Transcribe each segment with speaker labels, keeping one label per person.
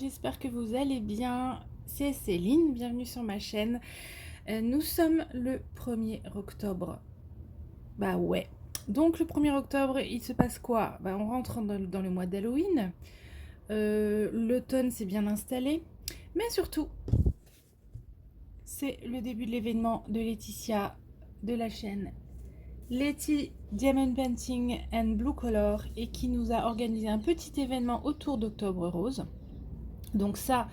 Speaker 1: j'espère que vous allez bien. C'est Céline, bienvenue sur ma chaîne. Nous sommes le 1er octobre. Bah ouais. Donc le 1er octobre, il se passe quoi? Bah, on rentre dans le mois d'Halloween. L'automne s'est bien installé. Mais surtout, c'est le début de l'événement de Laetitia de la chaîne Letty Diamond Painting and Blue Color et qui nous a organisé un petit événement autour d'Octobre Rose. Donc ça,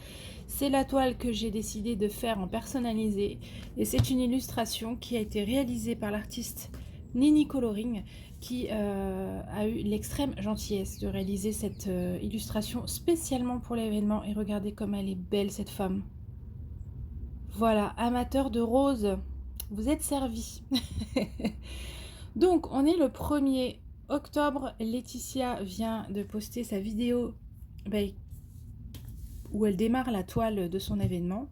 Speaker 1: c'est la toile que j'ai décidé de faire en personnalisé et c'est une illustration qui a été réalisée par l'artiste Nini Coloring qui a eu l'extrême gentillesse de réaliser cette illustration spécialement pour l'événement. Et regardez comme elle est belle cette femme. Voilà, amateur de rose, vous êtes servis. Donc on est le 1er octobre, Laetitia vient de poster sa vidéo où elle démarre la toile de son événement.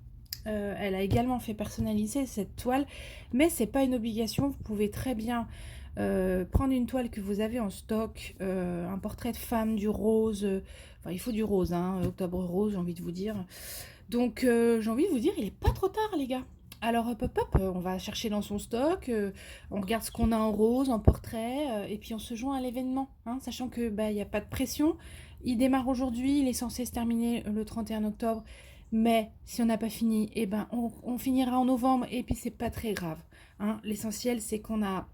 Speaker 1: Elle a également fait personnaliser cette toile, mais c'est pas une obligation. Vous pouvez très bien prendre une toile que vous avez en stock, un portrait de femme, du rose. Enfin, il faut du rose, hein, octobre rose, j'ai envie de vous dire. Donc, j'ai envie de vous dire, il est pas trop tard, les gars. Alors, hop, hop, hop, on va chercher dans son stock, on regarde ce qu'on a en rose, en portrait, et puis on se joint à l'événement, hein, sachant que il n'y a pas de pression. Il démarre aujourd'hui, il est censé se terminer le 31 octobre, mais si on n'a pas fini, eh ben, on finira en novembre, et puis c'est pas très grave. Hein. L'essentiel, c'est qu'on a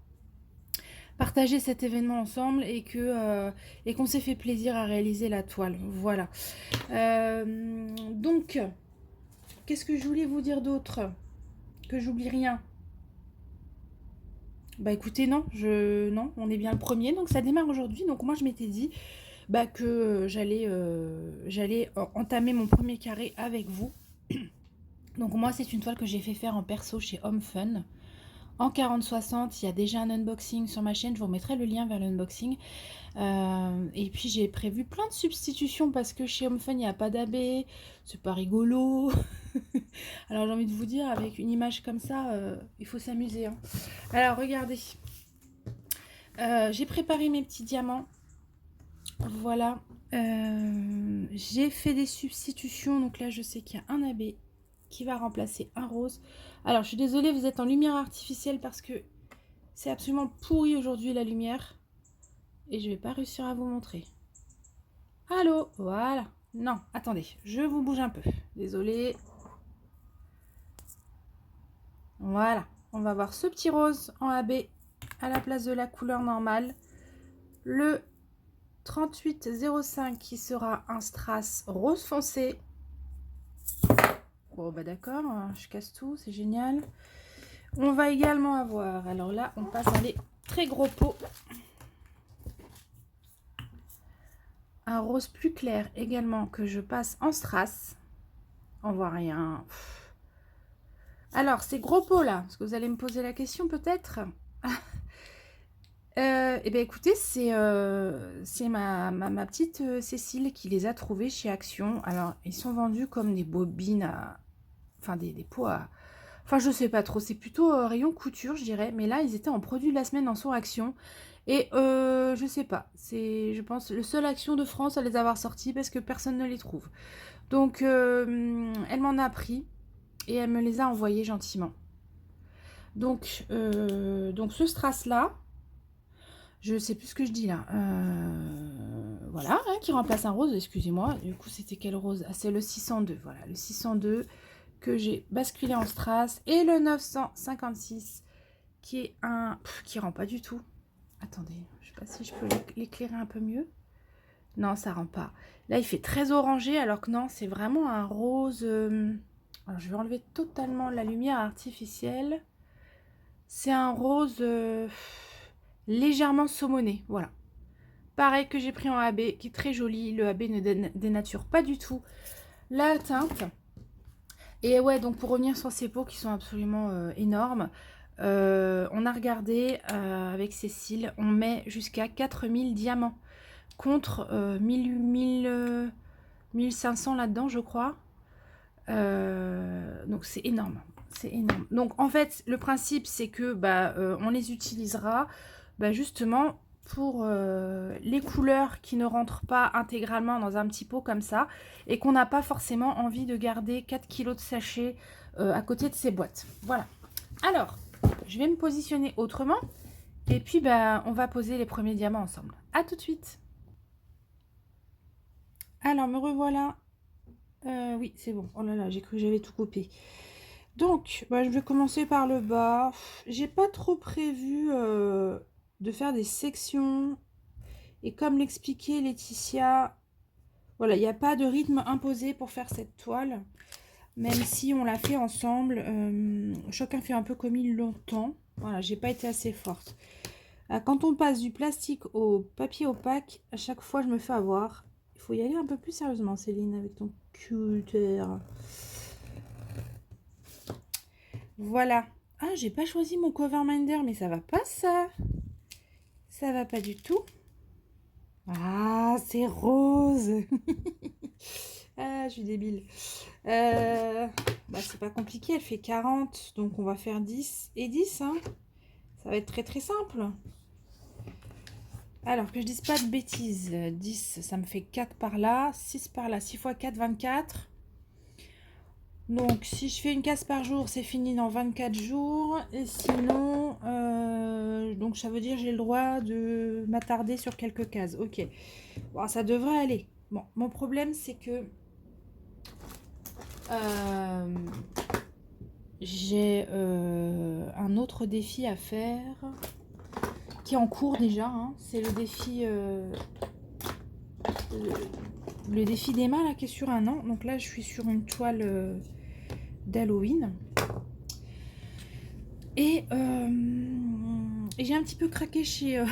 Speaker 1: partagé cet événement ensemble et qu'on s'est fait plaisir à réaliser la toile. Voilà. Donc, qu'est-ce que je voulais vous dire d'autre? Que j'oublie rien. Bah écoutez, non, on est bien le 1er, donc ça démarre aujourd'hui. Donc moi je m'étais dit que j'allais entamer mon premier carré avec vous. Donc moi c'est une toile que j'ai fait faire en perso chez Home Fun. En 40-60, il y a déjà un unboxing sur ma chaîne, je vous remettrai le lien vers l'unboxing. Et puis j'ai prévu plein de substitutions parce que chez Home Fun il n'y a pas d'abbé, c'est pas rigolo. Alors j'ai envie de vous dire, avec une image comme ça, il faut s'amuser. Hein. Alors regardez, j'ai préparé mes petits diamants. Voilà, j'ai fait des substitutions. Donc là je sais qu'il y a un abbé qui va remplacer un rose. Alors je suis désolée, vous êtes en lumière artificielle parce que c'est absolument pourri aujourd'hui la lumière. Et je vais pas réussir à vous montrer. Allô, voilà. Non, attendez, je vous bouge un peu. Désolée. Voilà, on va voir ce petit rose en AB à la place de la couleur normale. Le 3805 qui sera un strass rose foncé. Bon bah d'accord, je casse tout, c'est génial. On va également avoir, alors là on passe dans les très gros pots. Un rose plus clair également que je passe en strass. On voit rien. Alors, ces gros pots là, parce que vous allez me poser la question peut-être. Eh bien écoutez, c'est ma petite Cécile qui les a trouvés chez Action. Alors, ils sont vendus comme des bobines à... Enfin, des pots à... Enfin, je sais pas trop, c'est plutôt rayon couture, je dirais. Mais là, ils étaient en produit de la semaine en son Action. Et je sais pas, c'est, je pense, le seul Action de France à les avoir sortis parce que personne ne les trouve. Donc, elle m'en a pris et elle me les a envoyés gentiment. Donc ce strass là, je sais plus ce que je dis là. Voilà, hein, qui remplace un rose, excusez-moi. Du coup, c'était quel rose? Ah, c'est le 602. Voilà, le 602 que j'ai basculé en strass. Et le 956 qui est un... qui rend pas du tout. Attendez, je sais pas si je peux l'éclairer un peu mieux. Non, ça rend pas. Là, il fait très orangé, alors que non, c'est vraiment un rose... Alors, je vais enlever totalement la lumière artificielle. C'est un rose légèrement saumoné, voilà. Pareil que j'ai pris en AB, qui est très joli. Le AB ne dénature pas du tout la teinte. Et ouais, donc pour revenir sur ces pots qui sont absolument énormes, on a regardé avec Cécile, on met jusqu'à 4000 diamants contre 1500 là-dedans, je crois. Donc c'est énorme. C'est énorme. Donc en fait, le principe, c'est que on les utilisera justement pour les couleurs qui ne rentrent pas intégralement dans un petit pot comme ça et qu'on n'a pas forcément envie de garder 4 kilos de sachets à côté de ces boîtes. Voilà. Alors, je vais me positionner autrement et puis bah, on va poser les premiers diamants ensemble. À tout de suite. Alors, me revoilà. Oui, c'est bon. Oh là là, j'ai cru que j'avais tout coupé. Donc, bah, je vais commencer par le bas. J'ai pas trop prévu de faire des sections. Et comme l'expliquait Laetitia, voilà, il n'y a pas de rythme imposé pour faire cette toile. Même si on l'a fait ensemble, chacun fait un peu comme il l'entend. Voilà, j'ai pas été assez forte. Quand on passe du plastique au papier opaque, à chaque fois je me fais avoir. Il faut y aller un peu plus sérieusement, Céline, avec ton cutter. Voilà. Ah, j'ai pas choisi mon cover minder, mais ça va pas ça. Ça va pas du tout. Ah, c'est rose. Ah, je suis débile. Bah, c'est pas compliqué, elle fait 40, donc on va faire 10 et 10. Hein. Ça va être très très simple. Alors, que je dise pas de bêtises. 10, ça me fait 4 par là, 6 par là. 6 x 4, 24. Donc, si je fais une case par jour, c'est fini dans 24 jours. Et sinon, donc ça veut dire que j'ai le droit de m'attarder sur quelques cases. Ok. Bon, ça devrait aller. Bon, mon problème, c'est que j'ai un autre défi à faire qui est en cours déjà. Hein. C'est le défi d'Emma là, qui est sur 1 an. Donc là, je suis sur une toile d'Halloween. Et j'ai un petit peu craqué chez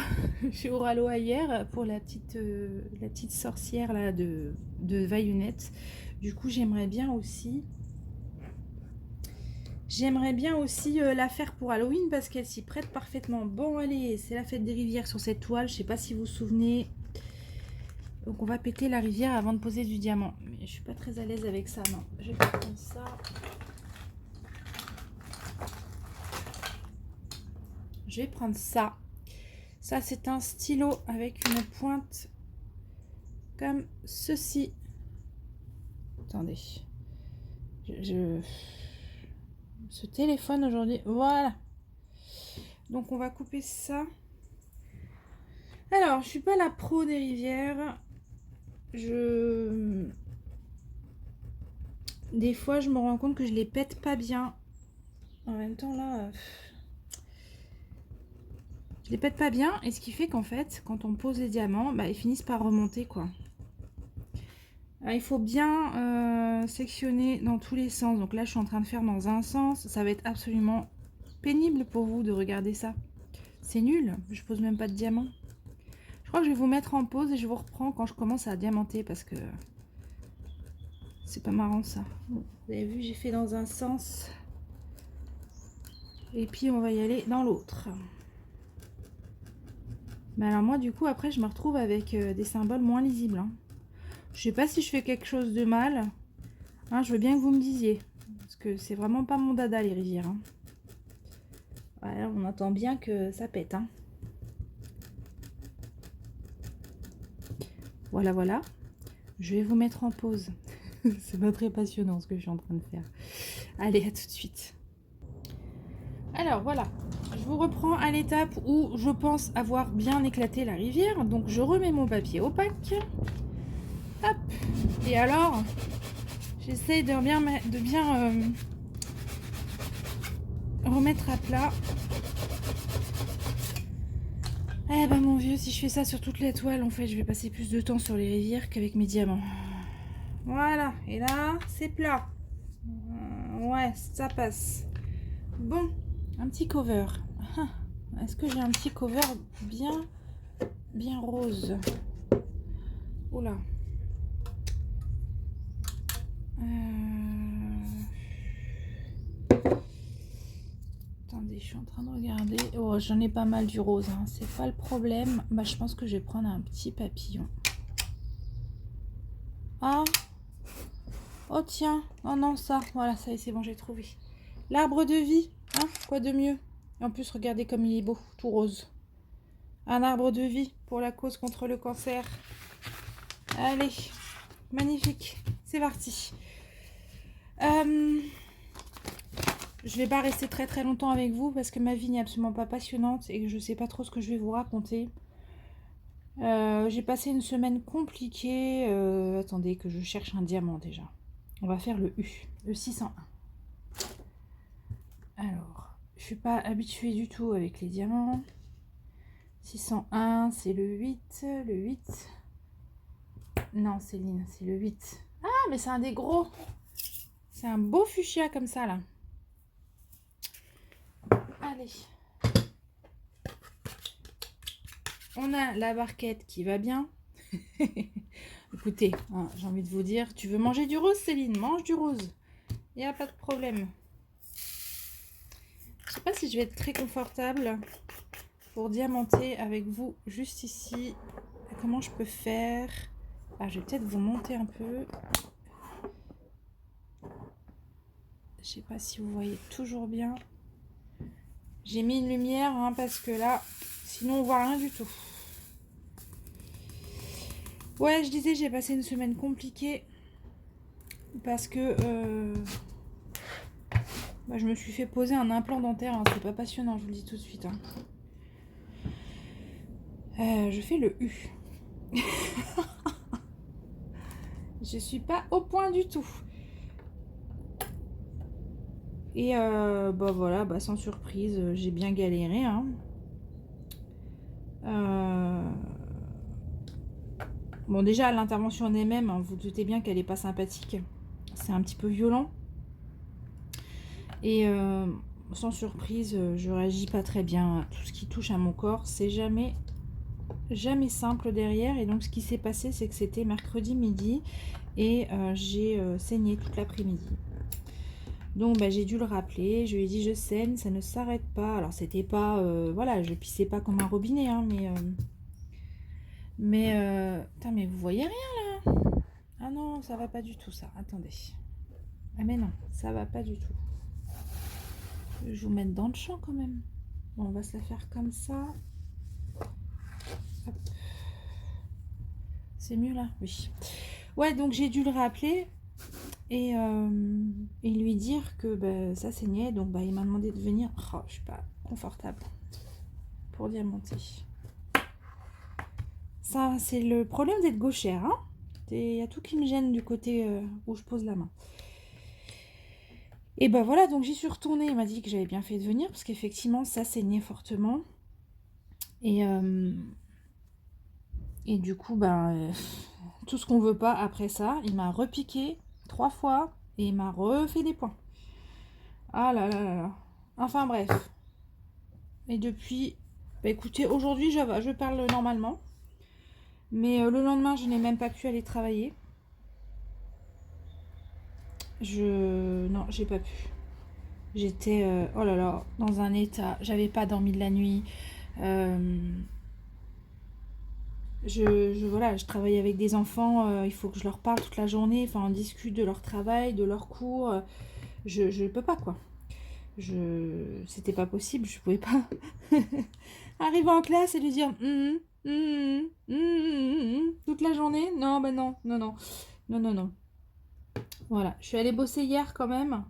Speaker 1: Oraloa hier pour la petite sorcière là, de Vaillunette. Du coup, j'aimerais bien aussi la faire pour Halloween parce qu'elle s'y prête parfaitement. Bon, allez, c'est la fête des rivières sur cette toile. Je sais pas si vous vous souvenez. Donc, on va péter la rivière avant de poser du diamant. Mais je suis pas très à l'aise avec ça, non. Je vais prendre ça. Je vais prendre ça. Ça, c'est un stylo avec une pointe comme ceci. Attendez. Ce téléphone aujourd'hui. Voilà. Donc, on va couper ça. Alors, je suis pas la pro des rivières. Des fois, je me rends compte que je les pète pas bien. En même temps, là... Je les pète pas bien. Et ce qui fait qu'en fait, quand on pose les diamants, bah, ils finissent par remonter, quoi. Alors, il faut bien sectionner dans tous les sens. Donc là, je suis en train de faire dans un sens. Ça va être absolument pénible pour vous de regarder ça. C'est nul. Je pose même pas de diamant. Je crois que je vais vous mettre en pause et je vous reprends quand je commence à diamanter parce que c'est pas marrant ça. Vous avez vu, j'ai fait dans un sens. Et puis, on va y aller dans l'autre. Mais alors moi, du coup, après, je me retrouve avec des symboles moins lisibles. Hein. Je sais pas si je fais quelque chose de mal. Hein, je veux bien que vous me disiez. Parce que c'est vraiment pas mon dada, les rivières. Hein. Voilà, on entend bien que ça pète. Hein. Voilà, voilà. Je vais vous mettre en pause. C'est pas très passionnant ce que je suis en train de faire. Allez, à tout de suite. Alors, voilà. Je vous reprends à l'étape où je pense avoir bien éclaté la rivière. Donc, je remets mon papier opaque. Hop. Et alors, j'essaye de bien remettre à plat. Eh ben mon vieux, si je fais ça sur toute la toile, en fait, je vais passer plus de temps sur les rivières qu'avec mes diamants. Voilà. Et là, c'est plat. Ouais, ça passe. Bon, un petit cover. Est-ce que j'ai un petit cover bien rose? Oula. Attendez, je suis en train de regarder. Oh, j'en ai pas mal du rose. Hein. C'est pas le problème. Bah, je pense que je vais prendre un petit papillon. Ah. Oh tiens. Oh non, ça. Voilà, ça y est, c'est bon, j'ai trouvé. L'arbre de vie. Hein, quoi de mieux? Et en plus, regardez comme il est beau, tout rose. Un arbre de vie pour la cause contre le cancer. Allez, magnifique. C'est parti. Je vais pas rester très très longtemps avec vous parce que ma vie n'est absolument pas passionnante et que je sais pas trop ce que je vais vous raconter. J'ai passé une semaine compliquée. Attendez que je cherche un diamant déjà. On va faire le U, le 601. Alors, je suis pas habituée du tout avec les diamants. 601, c'est le 8. Le 8. Non, Céline, c'est le 8. Ah, mais c'est un des gros. C'est un beau fuchsia comme ça, là. Allez. On a la barquette qui va bien. Écoutez, hein, j'ai envie de vous dire, tu veux manger du rose, Céline? Mange du rose. Il n'y a pas de problème. Je sais pas si je vais être très confortable pour diamanter avec vous juste ici. Comment je peux faire? Ah, je vais peut-être vous monter un peu. Je sais pas si vous voyez toujours bien. J'ai mis une lumière hein, parce que là, sinon on voit rien du tout. Ouais, je disais, j'ai passé une semaine compliquée parce que je me suis fait poser un implant dentaire. Hein, c'est pas passionnant, je vous le dis tout de suite. Hein. Je fais le U. Je suis pas au point du tout. Et voilà, sans surprise, j'ai bien galéré. Hein. Bon, déjà, l'intervention en elle-même, hein, vous doutez bien qu'elle n'est pas sympathique. C'est un petit peu violent. Et sans surprise, je réagis pas très bien à tout ce qui touche à mon corps. C'est jamais simple derrière. Et donc, ce qui s'est passé, c'est que c'était mercredi midi et j'ai saigné toute l'après-midi. Donc, j'ai dû le rappeler. Je lui ai dit, je saigne, ça ne s'arrête pas. Alors, c'était pas... voilà, je pissais pas comme un robinet, hein, putain, mais vous voyez rien, là? Ah non, ça va pas du tout, ça. Attendez. Ah mais non, ça va pas du tout. Je vais vous mettre dans le champ, quand même. Bon, on va se la faire comme ça. Hop. C'est mieux, là? Oui. Ouais, donc j'ai dû le rappeler et lui dire que ça saignait. Donc, il m'a demandé de venir. Oh, je suis pas confortable pour diamanter. Ça, c'est le problème d'être gauchère, hein. Il y a tout qui me gêne du côté où je pose la main. Et voilà, donc j'y suis retournée. Il m'a dit que j'avais bien fait de venir parce qu'effectivement, ça saignait fortement. Et du coup, tout ce qu'on veut pas après ça, il m'a repiqué 3 fois et il m'a refait des points. Ah là là là là. Enfin bref. Et depuis, écoutez, aujourd'hui je parle normalement. Mais le lendemain, je n'ai même pas pu aller travailler. Non, j'ai pas pu. J'étais, oh là là, dans un état. J'avais pas dormi de la nuit. Voilà, je travaille avec des enfants. Il faut que je leur parle toute la journée. Enfin, on discute de leur travail, de leurs cours. Je peux pas, quoi. C'était pas possible. Je pouvais pas arriver en classe et lui dire toute la journée. Non, non, non, non. Non, non, non. Voilà, je suis allée bosser hier quand même.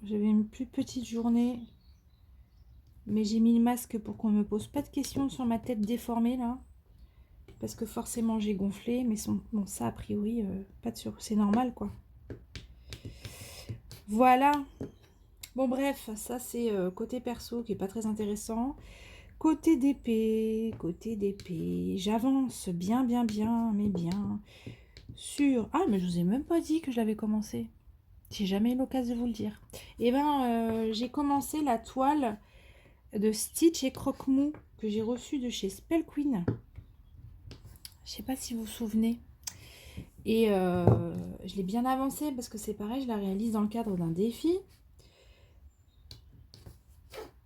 Speaker 1: J'avais une plus petite journée. Mais j'ai mis le masque pour qu'on ne me pose pas de questions sur ma tête déformée là. Parce que forcément j'ai gonflé. Mais bon, ça a priori, pas de sur... c'est normal quoi. Voilà. Bon bref, ça c'est côté perso qui est pas très intéressant. Côté d'épée, j'avance bien, mais bien. Sur... Ah mais je vous ai même pas dit que je l'avais commencé. J'ai jamais eu l'occasion de vous le dire. Et j'ai commencé la toile de Stitch et Croque-Mou que j'ai reçue de chez Spell Queen. Je sais pas si vous vous souvenez. Et je l'ai bien avancé parce que c'est pareil, je la réalise dans le cadre d'un défi.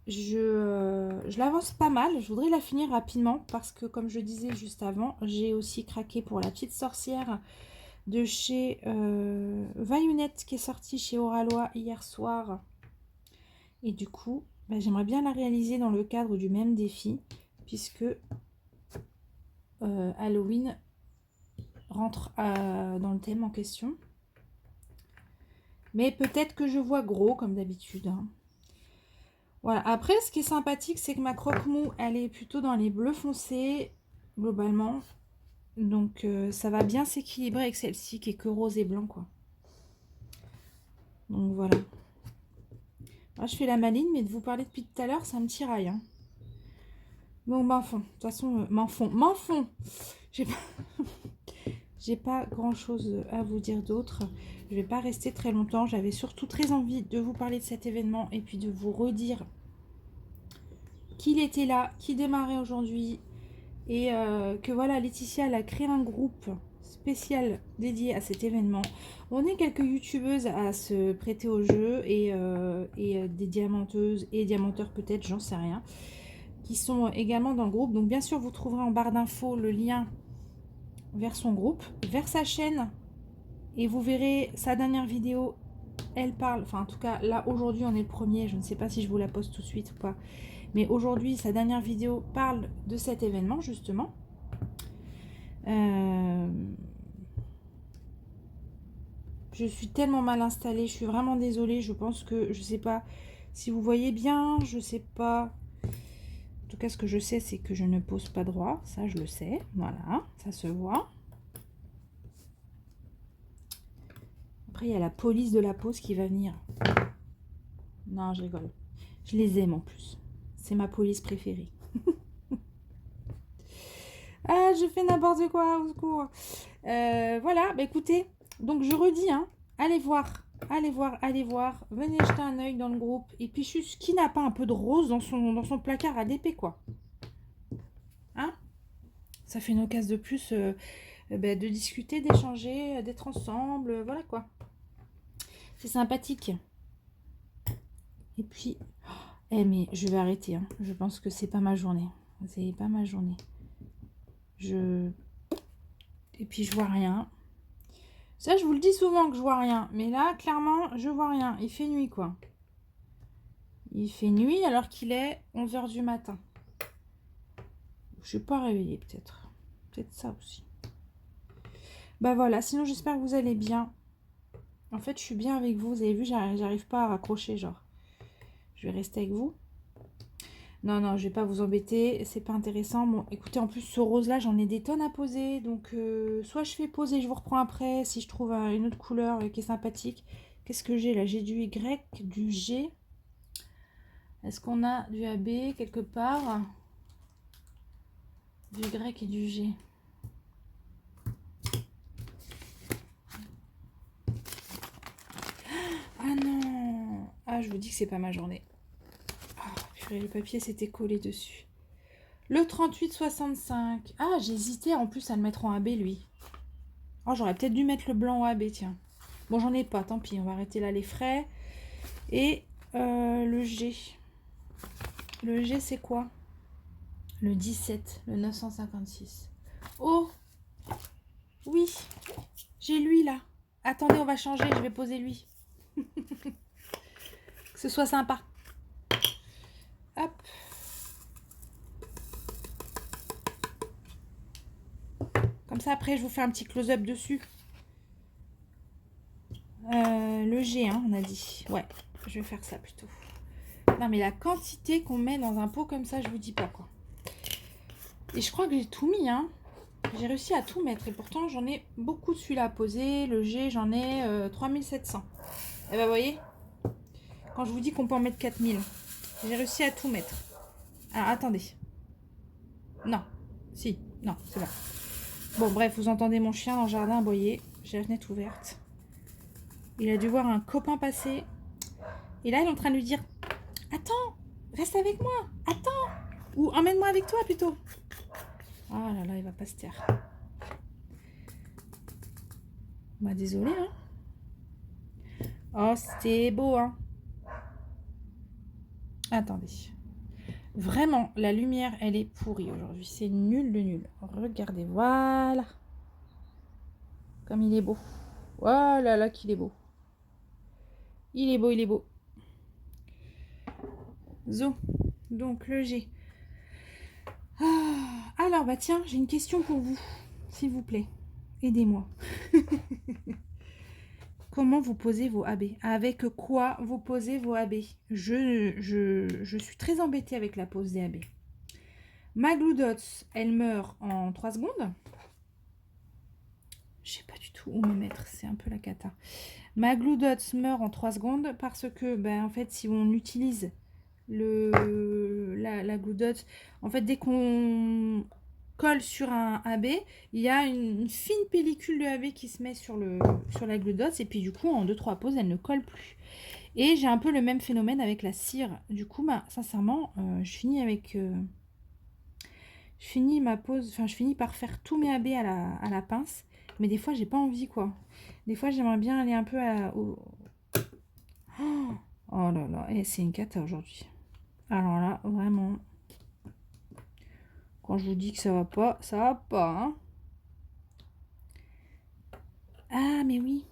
Speaker 1: Je l'avance pas mal. Je voudrais la finir rapidement parce que, comme je disais juste avant, j'ai aussi craqué pour la petite sorcière de chez Vaillunette qui est sortie chez Oralois hier soir. Et du coup, j'aimerais bien la réaliser dans le cadre du même défi. puisque Halloween rentre dans le thème en question. Mais peut-être que je vois gros, comme d'habitude. Hein. Voilà. Après, ce qui est sympathique, c'est que ma croque-mou, elle est plutôt dans les bleus foncés, globalement. Donc, ça va bien s'équilibrer avec celle-ci, qui est que rose et blanc, quoi. Donc, voilà. Moi, je fais la maligne, mais de vous parler depuis tout à l'heure, ça me tiraille. Hein. Bon, m'enfant. De toute façon, m'enfant. J'ai pas grand-chose à vous dire d'autre. Je vais pas rester très longtemps. J'avais surtout très envie de vous parler de cet événement et puis de vous redire qu'il était là, qu'il démarrait aujourd'hui. Et que voilà, Laetitia elle a créé un groupe spécial dédié à cet événement. On est quelques youtubeuses à se prêter au jeu et des diamanteuses et diamanteurs peut-être, j'en sais rien, qui sont également dans le groupe. Donc bien sûr, vous trouverez en barre d'infos le lien vers son groupe, vers sa chaîne. Et vous verrez sa dernière vidéo, elle parle, enfin en tout cas là aujourd'hui on est le premier, je ne sais pas si je vous la poste tout de suite ou pas. Mais aujourd'hui, sa dernière vidéo parle de cet événement, justement. Je suis tellement mal installée, je suis vraiment désolée. Je pense que, je sais pas si vous voyez bien, je sais pas. En tout cas, ce que je sais, c'est que je ne pose pas droit. Ça, je le sais. Voilà, ça se voit. Après, il y a la police de la pose qui va venir. Non, je rigole. Je les aime en plus. C'est ma police préférée. Ah, je fais n'importe quoi, au secours. Voilà, bah écoutez, donc je redis, hein, allez voir, venez jeter un œil dans le groupe. Et puis juste, qui n'a pas un peu de rose dans son placard à DP, quoi. Hein? Ça fait une occasion de plus bah, de discuter, d'échanger, d'être ensemble, voilà quoi. C'est sympathique. Et puis, mais je vais arrêter, hein. Je pense que c'est pas ma journée. C'est pas ma journée. Et puis je vois rien. Ça, je vous le dis souvent que je vois rien. Mais là, clairement, je vois rien. Il fait nuit, quoi. Il fait nuit alors qu'il est 11 h du matin. Je suis pas réveillée, peut-être. Peut-être ça aussi. Bah voilà, sinon j'espère que vous allez bien. En fait, je suis bien avec vous. Vous avez vu, j'arrive pas à raccrocher, genre. Je vais rester avec vous. Non, non, je vais pas vous embêter. C'est pas intéressant. Bon, écoutez, en plus, ce rose-là, j'en ai des tonnes à poser. Donc, soit je fais poser, je vous reprends après. Si je trouve une autre couleur qui est sympathique. Qu'est-ce que j'ai là? J'ai du Y, du G. Est-ce qu'on a du AB quelque part? Du Y et du G. Ah non! Ah, je vous dis que c'est pas ma journée. Ah, purée, le papier s'était collé dessus. Le 38,65. Ah, j'hésitais en plus à le mettre en AB, lui. Oh, j'aurais peut-être dû mettre le blanc en AB, tiens. Bon, j'en ai pas, tant pis. On va arrêter là les frais. Et le G. Le G, c'est quoi? Le 17, le 956. Oh! Oui! J'ai lui, là. Attendez, on va changer. Je vais poser lui. Que ce soit sympa. Hop. Comme ça, après, je vous fais un petit close-up dessus. Le G, hein, on a dit. Ouais, je vais faire ça plutôt. Non, mais la quantité qu'on met dans un pot comme ça, je vous dis pas, quoi. Et je crois que j'ai tout mis, hein. J'ai réussi à tout mettre. Et pourtant, j'en ai beaucoup de celui-là à poser. Le G, j'en ai 3700. Et ben, vous voyez, quand je vous dis qu'on peut en mettre 4000, j'ai réussi à tout mettre. Alors, attendez. Non. Si. Non, c'est bon. Bon, bref, vous entendez mon chien dans le jardin aboyer. J'ai la fenêtre ouverte. Il a dû voir un copain passer. Et là, il est en train de lui dire « Attends, reste avec moi. Attends. Ou emmène-moi avec toi, plutôt. » Oh là là, il va pas se taire. Bah, désolé, hein. Oh, c'était beau, hein. Attendez. Vraiment, la lumière, elle est pourrie aujourd'hui. C'est nul de nul. Regardez, voilà. Comme il est beau. Voilà, là qu'il est beau. Il est beau, il est beau. Zo. Donc, le G. Alors, bah tiens, j'ai une question pour vous, s'il vous plaît. Aidez-moi. Comment vous posez vos AB? Avec quoi vous posez vos AB? Je suis très embêtée avec la pose des AB. Ma Glue Dots, elle meurt en 3 secondes. Je sais pas du tout où me mettre, c'est un peu la cata. Ma Glue Dots meurt en 3 secondes parce que, ben, en fait, si on utilise la Glue Dots, en fait, dès qu'on colle sur un AB, il y a une fine pellicule de AB qui se met sur la Glue Dots, et puis du coup, en 2-3 poses, elle ne colle plus. Et j'ai un peu le même phénomène avec la cire. Du coup, bah, sincèrement, je finis avec... je finis ma pose, enfin, je finis par faire tous mes AB à la pince. Mais des fois, j'ai pas envie, quoi. Des fois, j'aimerais bien aller un peu au... Oh là là, et c'est une cata aujourd'hui. Alors là, vraiment... Quand je vous dis que ça va pas, hein. Ah, mais oui.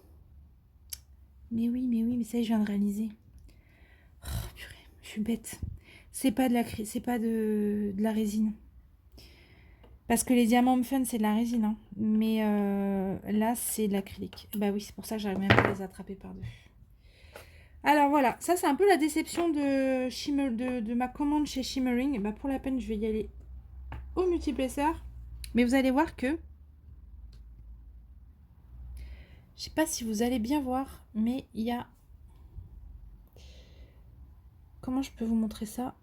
Speaker 1: Mais oui, mais ça y est, je viens de réaliser. Oh, purée, je suis bête. C'est pas de la résine. Parce que les diamants fun, c'est de la résine, hein. Mais là, c'est de l'acrylique. Bah oui, c'est pour ça que j'arrive même pas à les attraper par-dessus. Alors voilà, ça c'est un peu la déception de ma commande chez Shimmering. Bah pour la peine, je vais y aller au multiplesseur. Mais vous allez voir que... Je sais pas si vous allez bien voir, mais il y a... Comment je peux vous montrer ça?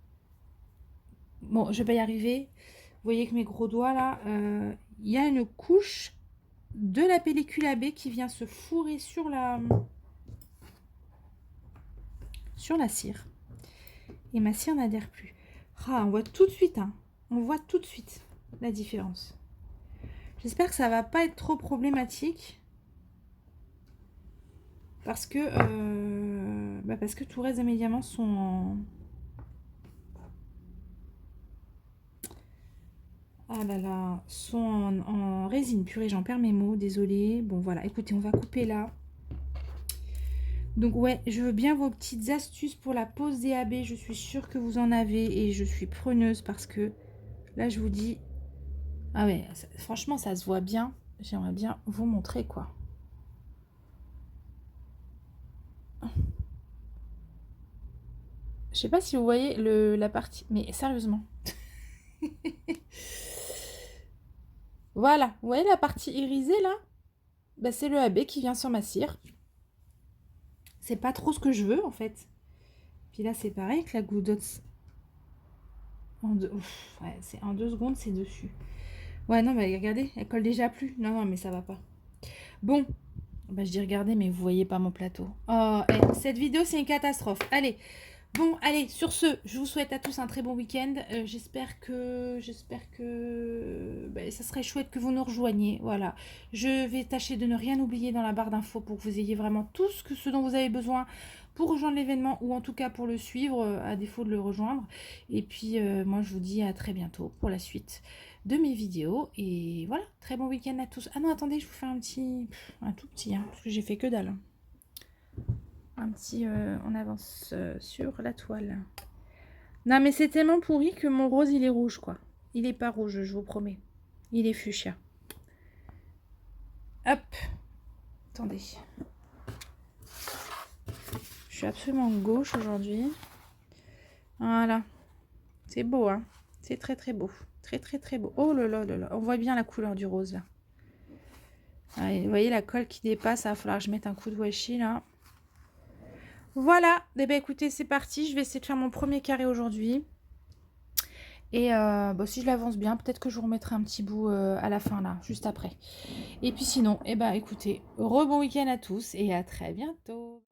Speaker 1: Bon, je vais pas y arriver. Vous voyez que mes gros doigts là, il y a une couche de la pellicule AB qui vient se fourrer sur la cire. Et ma cire n'adhère plus. Ah, on voit tout de suite, hein. On voit tout de suite la différence. J'espère que ça va pas être trop problématique. Parce que tout le reste de mes diamants sont en... Ah là là, sont en résine. Purée, j'en perds mes mots, désolée. Bon voilà, écoutez, on va couper là. Donc ouais, je veux bien vos petites astuces pour la pose des AB. Je suis sûre que vous en avez et je suis preneuse parce que là, je vous dis... Ah ouais, franchement, ça se voit bien. J'aimerais bien vous montrer, quoi. Je sais pas si vous voyez la partie... Mais sérieusement. Voilà, vous voyez la partie irisée, là? Bah, c'est le AB qui vient sur ma cire. C'est pas trop ce que je veux, en fait. Puis là, c'est pareil avec la Glue Dots. Ouais, en 2 secondes, c'est dessus. Ouais, non, mais regardez, elle colle déjà plus. Non, non, mais ça va pas. Bon, bah, je dis regardez, mais vous voyez pas mon plateau. Oh, cette vidéo, c'est une catastrophe. Allez, bon, allez, sur ce, je vous souhaite à tous un très bon week-end. J'espère que ça serait chouette que vous nous rejoigniez. Voilà, je vais tâcher de ne rien oublier dans la barre d'infos pour que vous ayez vraiment tout ce dont vous avez besoin pour rejoindre l'événement ou en tout cas pour le suivre, à défaut de le rejoindre. Et puis, moi, je vous dis à très bientôt pour la suite de mes vidéos. Et voilà, très bon week-end à tous. Ah non, attendez, je vous fais un tout petit, hein, parce que j'ai fait que dalle. Un petit, on avance sur la toile. Non, mais c'est tellement pourri que mon rose, il est rouge, quoi. Il est pas rouge, je vous promets. Il est fuchsia. Hop. Attendez. Je suis absolument gauche aujourd'hui. Voilà. C'est beau, hein. C'est très, très beau. Très, très, très beau. Oh là là là là. On voit bien la couleur du rose, là. Allez, vous voyez la colle qui dépasse. Il va falloir que je mette un coup de washi, là. Voilà, eh bien, écoutez, c'est parti. Je vais essayer de faire mon premier carré aujourd'hui. Et si je l'avance bien, peut-être que je vous remettrai un petit bout à la fin, là, juste après. Et puis sinon, eh ben, écoutez, bon week-end à tous et à très bientôt.